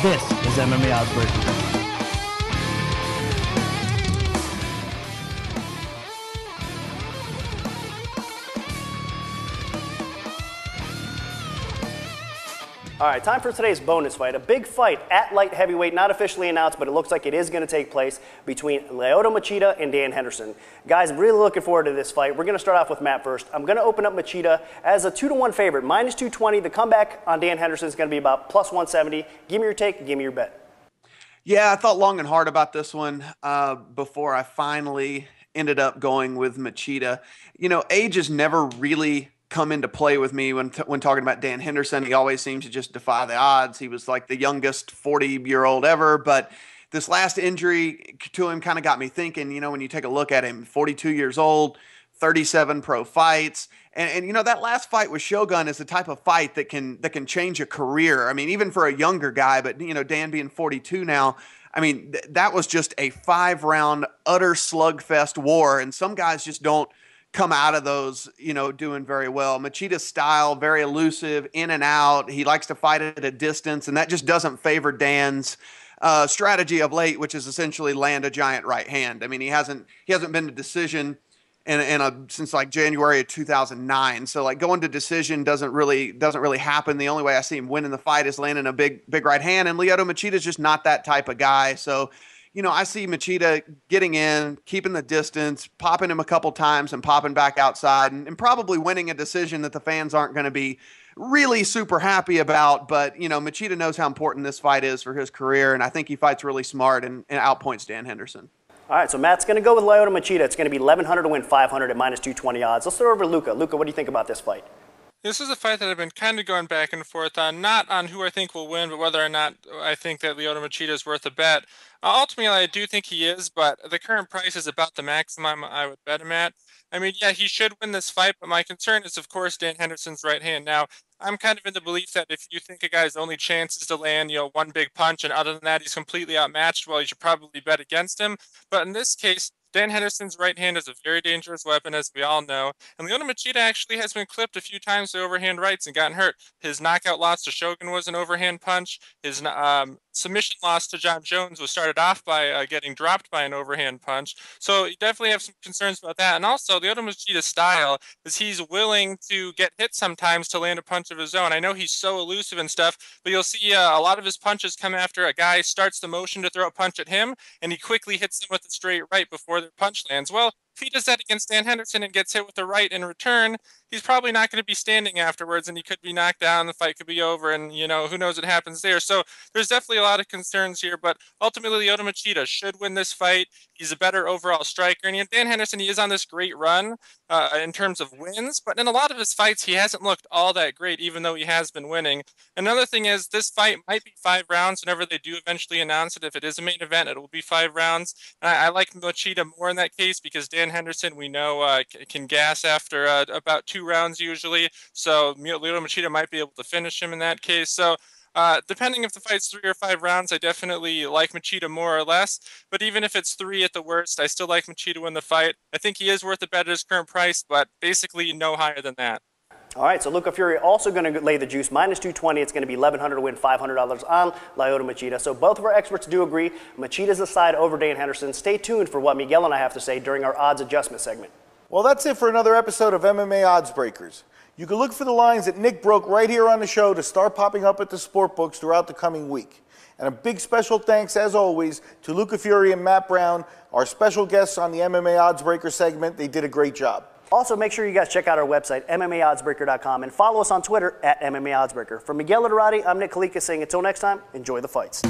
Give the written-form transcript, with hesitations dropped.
This is MMA Oddsbreaker. All right, time for today's bonus fight. A big fight at light heavyweight, not officially announced, but it looks like it is going to take place between Lyoto Machida and Dan Henderson. Guys, I'm really looking forward to this fight. We're going to start off with Matt first. I'm going to open up Machida as a 2-to-1 favorite, minus 220. The comeback on Dan Henderson is going to be about plus 170. Give me your take, give me your bet. Yeah, I thought long and hard about this one before I finally ended up going with Machida. You know, age has never really come into play with me when talking about Dan Henderson. He always seems to just defy the odds. He was like the youngest 40-year-old ever, but this last injury to him kind of got me thinking, you know, when you take a look at him, 42 years old, 37 pro fights, and you know, that last fight with Shogun is the type of fight that can change a career. I mean, even for a younger guy, but you know, Dan being 42 now, I mean, that was just a 5-round utter slugfest war, and some guys just don't come out of those, you know, doing very well. Machida's style, very elusive, in and out. He likes to fight at a distance, and that just doesn't favor Dan's strategy of late, which is essentially land a giant right hand. I mean, he hasn't been to decision since like January of 2009. So like going to decision doesn't really happen. The only way I see him winning the fight is landing a big right hand, and Lyoto Machida is just not that type of guy. So, you know, I see Machida getting in, keeping the distance, popping him a couple times and popping back outside, and probably winning a decision that the fans aren't going to be really super happy about. But, you know, Machida knows how important this fight is for his career, and I think he fights really smart and outpoints Dan Henderson. All right, so Matt's going to go with Lyoto Machida. It's going to be 1,100 to win 500 at minus 220 odds. Let's throw over to Luca. Luca, what do you think about this fight? This is a fight that I've been kind of going back and forth on, not on who I think will win, but whether or not I think that Lyoto Machida is worth a bet. Ultimately, I do think he is, but the current price is about the maximum I would bet him at. I mean, yeah, he should win this fight, but my concern is, of course, Dan Henderson's right hand. Now, I'm kind of in the belief that if you think a guy's only chance is to land, you know, one big punch, and other than that, he's completely outmatched, well, you should probably bet against him. But in this case, Dan Henderson's right hand is a very dangerous weapon, as we all know. And Lyoto Machida actually has been clipped a few times to overhand rights and gotten hurt. His knockout loss to Shogun was an overhand punch. His submission loss to John Jones was started off by getting dropped by an overhand punch. So you definitely have some concerns about that. And also, Lyoto Machida's style is he's willing to get hit sometimes to land a punch of his own. I know he's so elusive and stuff, but you'll see a lot of his punches come after a guy starts the motion to throw a punch at him, and he quickly hits him with a straight right before their punch lands. Well, if he does that against Dan Henderson and gets hit with the right in return, he's probably not going to be standing afterwards, and he could be knocked down, the fight could be over, and, you know, who knows what happens there. So there's definitely a lot of concerns here, but ultimately Lyoto Machida should win this fight. He's a better overall striker, and you know, Dan Henderson, he is on this great run in terms of wins, but in a lot of his fights, he hasn't looked all that great, even though he has been winning. Another thing is, this fight might be 5 rounds whenever they do eventually announce it. If it is a main event, it will be 5 rounds. And I like Machida more in that case because Dan Henderson, we know, can gas after about 2 rounds usually. So Lyoto Machida might be able to finish him in that case. So depending if the fight's 3 or 5 rounds, I definitely like Machida more or less. But even if it's 3 at the worst, I still like Machida to win the fight. I think he is worth a bet at his current price, but basically no higher than that. All right, so Luca Fury also going to lay the juice, minus 220. It's going to be 1,100 to win $500 on Lyoto Machida. So both of our experts do agree. Machida's the side over Dan Henderson. Stay tuned for what Miguel and I have to say during our odds adjustment segment. Well, that's it for another episode of MMA Odds Breakers. You can look for the lines that Nick broke right here on the show to start popping up at the sport books throughout the coming week. And a big special thanks, as always, to Luca Fury and Matt Brown, our special guests on the MMA Odds Breaker segment. They did a great job. Also, make sure you guys check out our website, MMAOddsbreaker.com, and follow us on Twitter at MMA Oddsbreaker. For Miguel Liderati, I'm Nick Kalika saying until next time, enjoy the fights.